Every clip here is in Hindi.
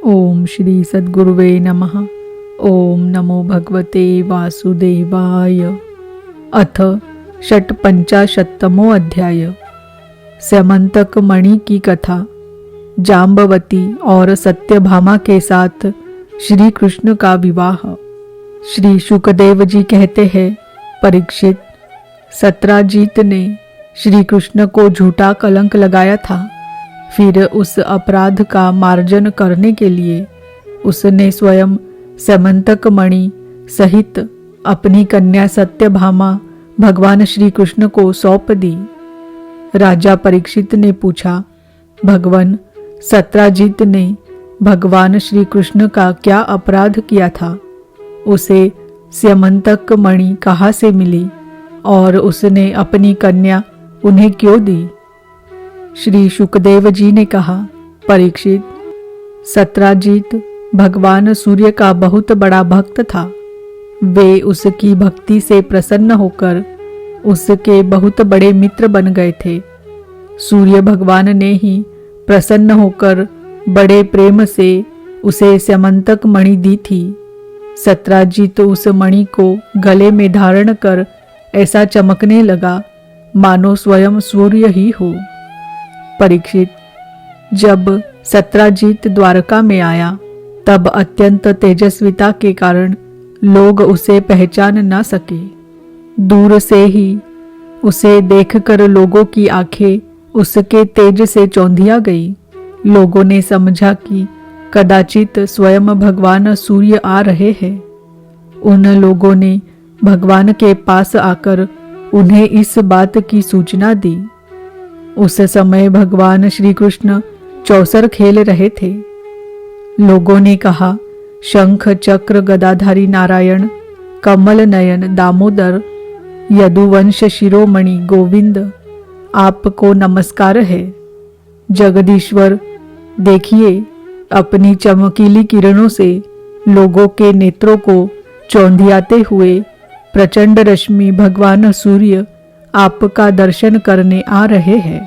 ओम श्री सद्गुरुवे नमः। ओम नमो भगवते वासुदेवाय। अथ षट्पंचाशत्तमो अध्याय। स्यमंतक मणि की कथा। जाम्बवती और सत्यभामा के साथ श्री कृष्ण का विवाह। श्री शुकदेव जी कहते हैं, परीक्षित, सत्राजीत ने श्री कृष्ण को झूठा कलंक लगाया था। फिर उस अपराध का मार्जन करने के लिए उसने स्वयं स्यमंतक मणि सहित अपनी कन्या सत्यभामा भगवान श्री कृष्ण को सौंप दी। राजा परीक्षित ने पूछा, भगवान, सत्राजीत ने भगवान श्री कृष्ण का क्या अपराध किया था? उसे स्यमंतक मणि कहाँ से मिली और उसने अपनी कन्या उन्हें क्यों दी? श्री शुकदेव जी ने कहा, परीक्षित, सत्राजीत भगवान सूर्य का बहुत बड़ा भक्त था। वे उसकी भक्ति से प्रसन्न होकर उसके बहुत बड़े मित्र बन गए थे। सूर्य भगवान ने ही प्रसन्न होकर बड़े प्रेम से उसे स्यमंतक मणि दी थी। सत्राजीत उस मणि को गले में धारण कर ऐसा चमकने लगा मानो स्वयं सूर्य ही हो। परीक्षित, जब सत्राजीत द्वारका में आया तब अत्यंत तेजस्विता के कारण लोग उसे पहचान न सके। दूर से ही उसे देखकर लोगों की आंखें उसके तेज से चौंधिया गई। लोगों ने समझा कि कदाचित स्वयं भगवान सूर्य आ रहे हैं। उन लोगों ने भगवान के पास आकर उन्हें इस बात की सूचना दी। उस समय भगवान श्री कृष्ण चौसर खेल रहे थे। लोगों ने कहा, शंख चक्र गदाधारी नारायण, कमल नयन दामोदर, यदुवंश शिरोमणि गोविंद, आपको नमस्कार है। जगदीश्वर, देखिए, अपनी चमकीली किरणों से लोगों के नेत्रों को चौंधियाते हुए प्रचंड रश्मि भगवान सूर्य आपका दर्शन करने आ रहे हैं।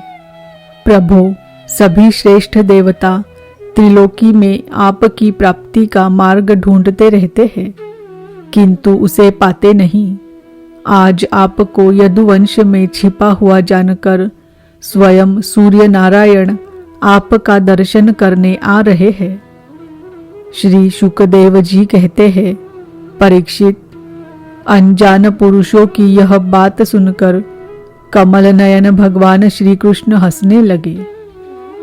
प्रभु, सभी श्रेष्ठ देवता त्रिलोकी में आपकी प्राप्ति का मार्ग ढूंढते रहते हैं, किंतु उसे पाते नहीं। आज आपको यदुवंश में छिपा हुआ जानकर स्वयं सूर्य नारायण आपका दर्शन करने आ रहे हैं। श्री शुकदेव जी कहते हैं, परीक्षित, अनजान पुरुषों की यह बात सुनकर कमल नयन भगवान श्री कृष्ण हंसने लगे।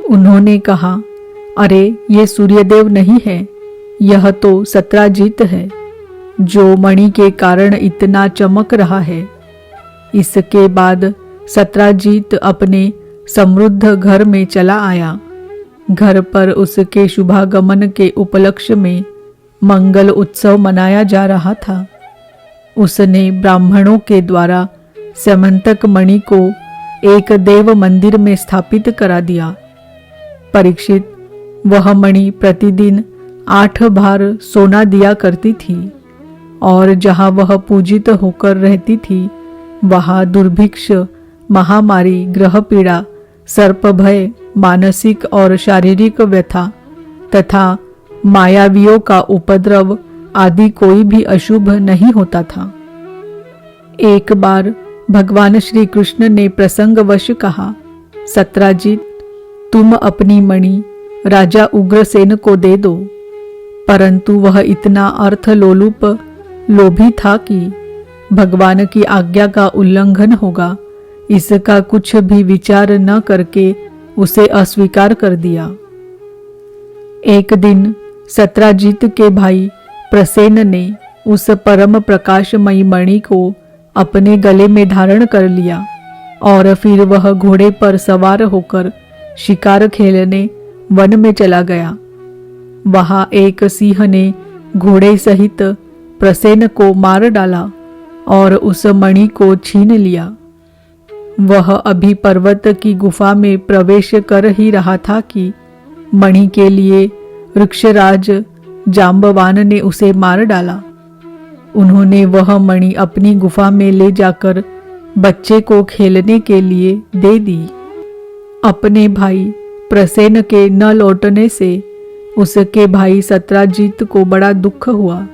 उन्होंने कहा, अरे ये सूर्यदेव नहीं है, यह तो सत्राजीत है, जो मणि के कारण इतना चमक रहा है। इसके बाद सत्राजीत अपने समृद्ध घर में चला आया। घर पर उसके शुभागमन के उपलक्ष्य में मंगल उत्सव मनाया जा रहा था। उसने ब्राह्मणों के द्वारा स्यमंतक मणि को एक देव मंदिर में स्थापित करा दिया। परीक्षित, वह मणि प्रतिदिन 8 भार सोना दिया करती थी और जहाँ वह पूजित होकर रहती थी वहाँ दुर्भिक्ष, महामारी, ग्रह पीड़ा, सर्प भय, मानसिक और शारीरिक व्यथा तथा मायावियों का उपद्रव आदि कोई भी अशुभ नहीं होता था। एक बार भगवान श्री कृष्ण ने प्रसंगवश कहा, सत्राजीत, तुम अपनी मणि राजा उग्रसेन को दे दो। परंतु वह इतना अर्थलोलुप लोभी था कि भगवान की आज्ञा का उल्लंघन होगा इसका कुछ भी विचार न करके उसे अस्वीकार कर दिया। एक दिन सत्राजीत के भाई प्रसेन ने उस परम प्रकाशमयी मणि को अपने गले में धारण कर लिया और फिर वह घोड़े पर सवार होकर शिकार खेलने वन में चला गया। वहां एक सिंह ने घोड़े सहित प्रसेन को मार डाला और उस मणि को छीन लिया। वह अभी पर्वत की गुफा में प्रवेश कर ही रहा था कि मणि के लिए वृक्षराज जाम्बवान ने उसे मार डाला। उन्होंने वह मणि अपनी गुफा में ले जाकर बच्चे को खेलने के लिए दे दी। अपने भाई प्रसेन के न लौटने से उसके भाई सत्राजीत को बड़ा दुख हुआ।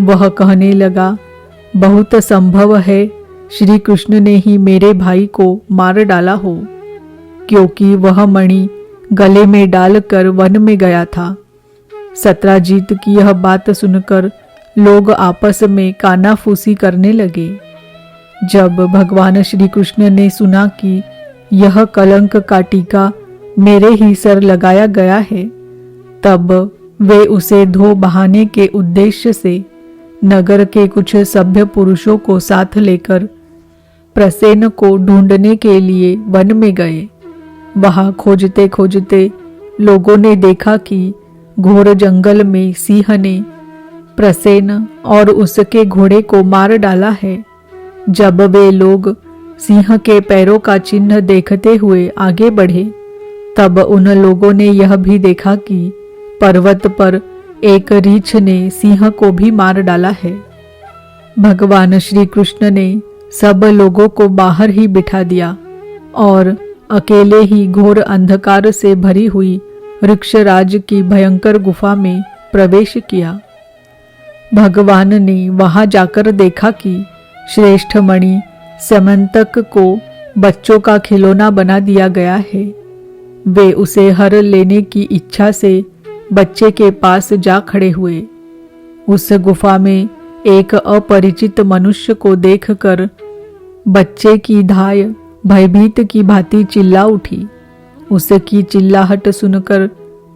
वह कहने लगा, बहुत संभव है श्री कृष्ण ने ही मेरे भाई को मार डाला हो, क्योंकि वह मणि गले में डालकर वन में गया था। सत्राजीत की यह बात सुनकर लोग आपस में कानाफूसी करने लगे। जब भगवान श्री कृष्ण ने सुना कि यह कलंक का टीका मेरे ही सर लगाया गया है, तब वे उसे धो बहाने के उद्देश्य से नगर के कुछ सभ्य पुरुषों को साथ लेकर प्रसेन को ढूंढने के लिए वन में गए। वहां खोजते खोजते लोगों ने देखा कि घोर जंगल में सिंह ने प्रसेन और उसके घोड़े को मार डाला है। जब वे लोग सिंह के पैरों का चिन्ह देखते हुए आगे बढ़े, तब उन लोगों ने यह भी देखा कि पर्वत पर एक रीछ ने सिंह को भी मार डाला है। भगवान श्री कृष्ण ने सब लोगों को बाहर ही बिठा दिया और अकेले ही घोर अंधकार से भरी हुई वृक्षराज की भयंकर गुफा में प्रवेश किया। भगवान ने वहां जाकर देखा कि श्रेष्ठ मणि समंतक को बच्चों का खिलौना बना दिया गया है। वे उसे हर लेने की इच्छा से बच्चे के पास जा खड़े हुए। उस गुफा में एक अपरिचित मनुष्य को देखकर बच्चे की धाय भयभीत की भांति चिल्ला उठी। उसकी चिल्लाहट सुनकर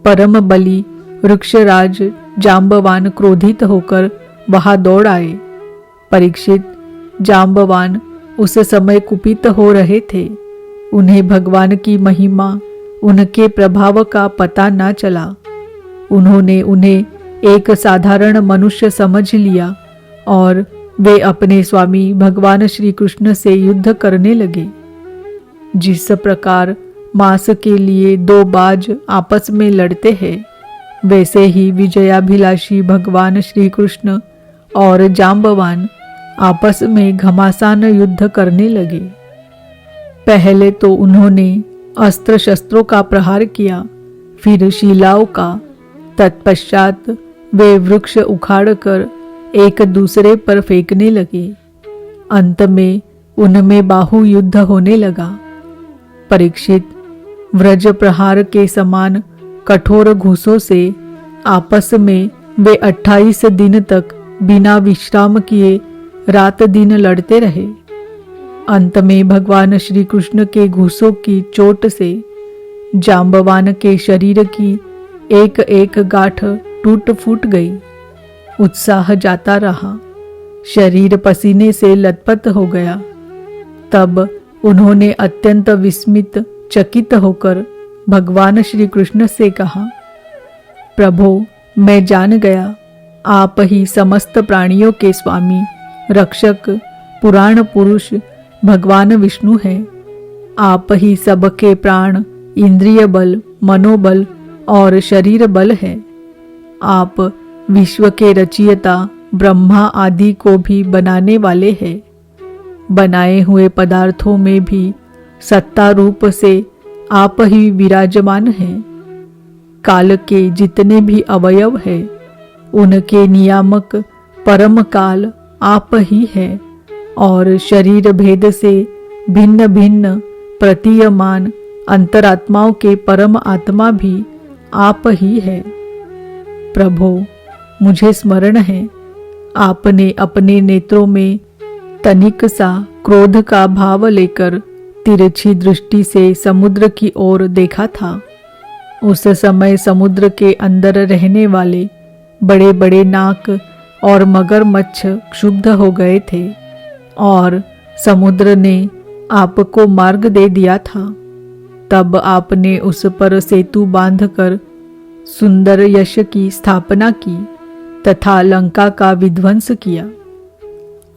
परम बली वृक्षराज जांबवान क्रोधित होकर वहां दौड़ आए। परीक्षित, जांबवान उस समय कुपित हो रहे थे। उन्हें भगवान की महिमा, उनके प्रभाव का पता न चला। उन्होंने उन्हें एक साधारण मनुष्य समझ लिया और वे अपने स्वामी भगवान श्री कृष्ण से युद्ध करने लगे। जिस प्रकार मांस के लिए दो बाज आपस में लड़ते हैं, वैसे ही विजयाभिलाषी भगवान श्री कृष्ण और जांबवान आपस में घमासान युद्ध करने लगे। पहले तो उन्होंने अस्त्र शस्त्रों का प्रहार किया, फिर शिलाओं का। तत्पश्चात वे वृक्ष उखाड़कर एक दूसरे पर फेंकने लगे। अंत में उनमें बाहु युद्ध होने लगा। परीक्षित, व्रज प्रहार के समान कठोर घूसों से आपस में वे 28 दिन तक बिना विश्राम किए रात दिन लड़ते रहे। अंत में भगवान श्री कृष्ण के घूसों की चोट से जांबवान के शरीर की एक एक गांठ टूट फूट गई। उत्साह जाता रहा, शरीर पसीने से लथपथ हो गया। तब उन्होंने अत्यंत विस्मित चकित होकर भगवान श्री कृष्ण से कहा, प्रभो, मैं जान गया आप ही समस्त प्राणियों के स्वामी, रक्षक, पुराण पुरुष भगवान विष्णु हैं। आप ही सबके प्राण, इंद्रिय बल, मनोबल और शरीर बल है। आप विश्व के रचयिता, ब्रह्मा आदि को भी बनाने वाले हैं। बनाए हुए पदार्थों में भी सत्ता रूप से आप ही विराजमान हैं। काल के जितने भी अवयव हैं, उनके नियामक परम काल आप ही हैं और शरीर भेद से भिन्न भिन्न प्रतीयमान अंतरात्माओं के परम आत्मा भी आप ही है। प्रभो, मुझे स्मरण है आपने अपने नेत्रों में तनिक सा क्रोध का भाव लेकर तिरछी दृष्टि से समुद्र की ओर देखा था। उस समय समुद्र के अंदर रहने वाले बड़े बड़े नाक और मगरमच्छ क्षुब्ध हो गए थे और समुद्र ने आपको मार्ग दे दिया था। तब आपने उस पर सेतु बांधकर सुंदर यश की स्थापना की तथा लंका का विध्वंस किया।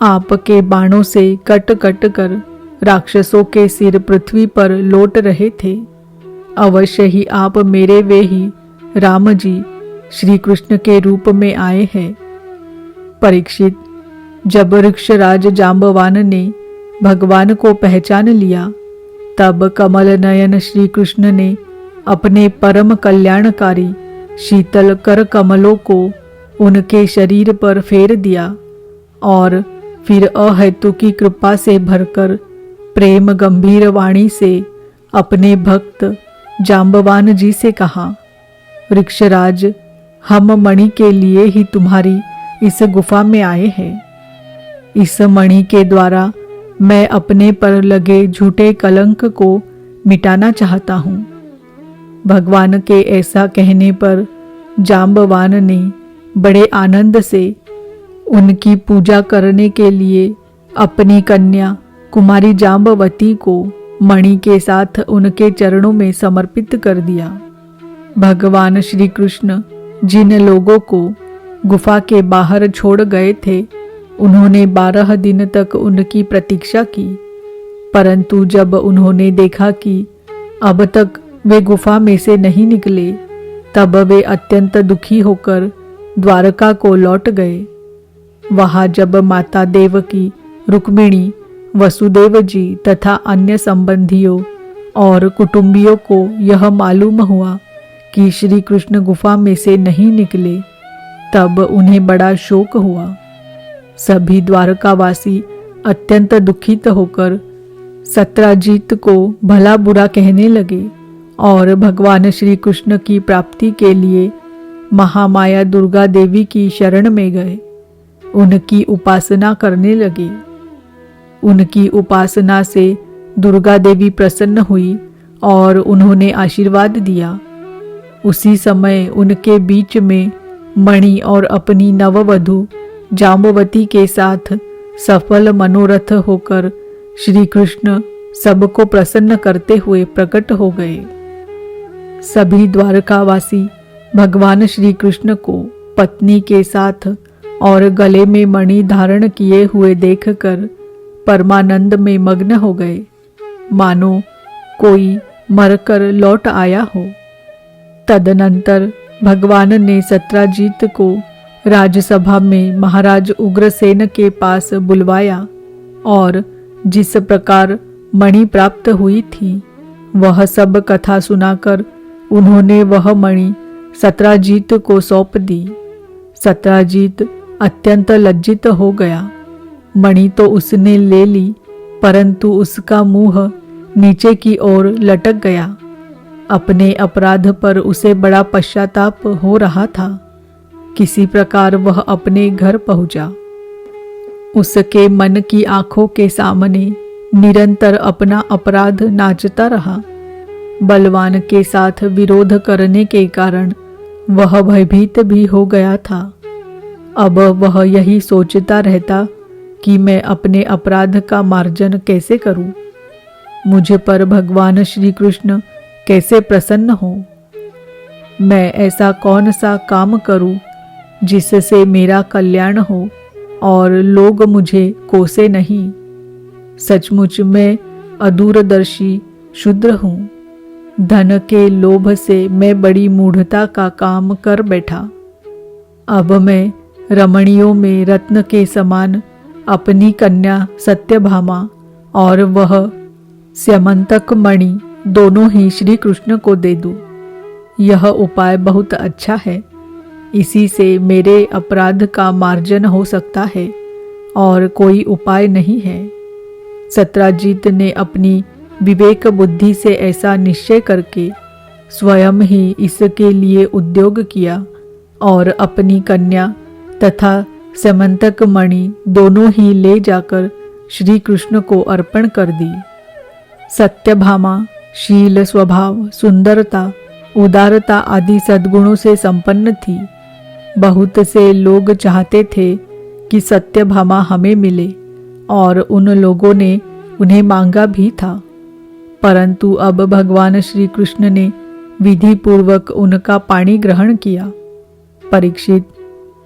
आपके बाणों से कट कट कर राक्षसों के सिर पृथ्वी पर लौट रहे थे। अवश्य ही आप मेरे वे ही राम जी श्री कृष्ण के रूप में आए हैं। परीक्षित, जब वृक्षराज जांबवान ने भगवान को पहचान लिया, तब कमल नयन श्री कृष्ण ने अपने परम कल्याणकारी शीतल कर कमलों को उनके शरीर पर फेर दिया और फिर अहेतु की कृपा से भरकर प्रेम गंभीर वाणी से अपने भक्त जांबवान जी से कहा, वृक्षराज, हम मणि के लिए ही तुम्हारी इस गुफा में आए हैं। इस मणि के द्वारा मैं अपने पर लगे झूठे कलंक को मिटाना चाहता हूँ। भगवान के ऐसा कहने पर जांबवान ने बड़े आनंद से उनकी पूजा करने के लिए अपनी कन्या कुमारी जांबवती को मणि के साथ उनके चरणों में समर्पित कर दिया। भगवान श्री कृष्ण जिन लोगों को गुफा के बाहर छोड़ गए थे, उन्होंने 12 दिन तक उनकी प्रतीक्षा की, परंतु जब उन्होंने देखा कि अब तक वे गुफा में से नहीं निकले, तब वे अत्यंत दुखी होकर द्वारका को लौट गए। वहां जब माता देवकी, रुक्मिणी, वसुदेव जी तथा अन्य संबंधियों और कुटुंबियों को यह मालूम हुआ कि श्री कृष्ण गुफा में से नहीं निकले, तब उन्हें बड़ा शोक हुआ। सभी द्वारकावासी अत्यंत दुखित होकर सत्राजीत को भला बुरा कहने लगे और भगवान श्री कृष्ण की प्राप्ति के लिए महामाया दुर्गा देवी की शरण में गए। उनकी उपासना करने लगे। उनकी उपासना से दुर्गा देवी प्रसन्न हुई और उन्होंने आशीर्वाद दिया। उसी समय उनके बीच में मणि और अपनी नववधू जांबवती के साथ सफल मनोरथ होकर श्री कृष्ण सबको प्रसन्न करते हुए प्रकट हो गए। सभी द्वारकावासी भगवान श्री कृष्ण को पत्नी के साथ और गले में मणि धारण किए हुए देखकर परमानंद में मग्न हो गए, मानो कोई मरकर लौट आया हो। तदनंतर भगवान ने सत्राजीत को राजसभा में महाराज उग्रसेन के पास बुलवाया और जिस प्रकार मणि प्राप्त हुई थी वह सब कथा सुनाकर उन्होंने वह मणि सत्राजीत को सौंप दी। सत्राजीत अत्यंत लज्जित हो गया। मणि तो उसने ले ली, परंतु उसका मुंह नीचे की ओर लटक गया। अपने अपराध पर उसे बड़ा पश्चाताप हो रहा था। किसी प्रकार वह अपने घर पहुंचा। उसके मन की आंखों के सामने निरंतर अपना अपराध नाचता रहा। बलवान के साथ विरोध करने के कारण वह भयभीत भी हो गया था। अब वह यही सोचता रहता कि मैं अपने अपराध का मार्जन कैसे करूं, मुझ पर भगवान श्री कृष्ण कैसे प्रसन्न हो। मैं ऐसा कौन सा काम करूं जिससे मेरा कल्याण हो और लोग मुझे कोसे नहीं। सचमुच मैं अदूरदर्शी शूद्र हूँ। धन के लोभ से मैं बड़ी मूढ़ता का काम कर बैठा। अब मैं रमणियों में रत्न के समान अपनी कन्या सत्यभामा और वह स्यमंतक मणि दोनों ही श्री कृष्ण को दे दूं। यह उपाय बहुत अच्छा है। इसी से मेरे अपराध का मार्जन हो सकता है और कोई उपाय नहीं है। सत्राजीत ने अपनी विवेक बुद्धि से ऐसा निश्चय करके स्वयं ही इसके लिए उद्योग किया और अपनी कन्या तथा स्यमंतक मणि दोनों ही ले जाकर श्री कृष्ण को अर्पण कर दी। सत्यभामा शील, स्वभाव, सुंदरता, उदारता आदि सद्गुणों से संपन्न थी। बहुत से लोग चाहते थे कि सत्यभामा हमें मिले और उन लोगों ने उन्हें मांगा भी था, परंतु अब भगवान श्री कृष्ण ने विधि पूर्वक उनका पाणी ग्रहण किया। परीक्षित,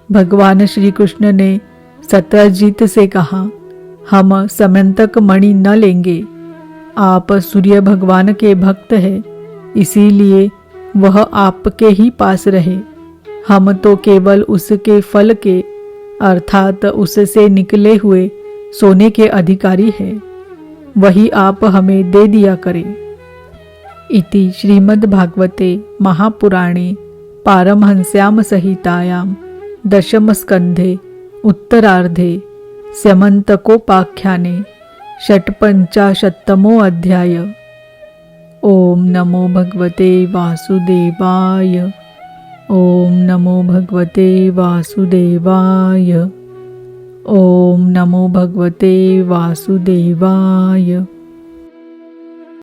भगवान श्री कृष्ण ने सत्राजीत से कहा, हम समंतक मणि न लेंगे। आप सूर्य भगवान के भक्त हैं, इसीलिए वह आपके ही पास रहे। हम तो केवल उसके फल के अर्थात उससे निकले हुए सोने के अधिकारी हैं। वही आप हमें दे दिया करें। इति श्रीमद्भागवते महापुराणे पारमहंस्यां संहितायां दशमस्कन्धे उत्तरार्धे स्यमन्तकोपाख्याने 56तमो अध्याय। ओम नमो भगवते वासुदेवाय। ओम नमो भगवते वासुदेवाय। ओम नमो भगवते वासुदेवाय।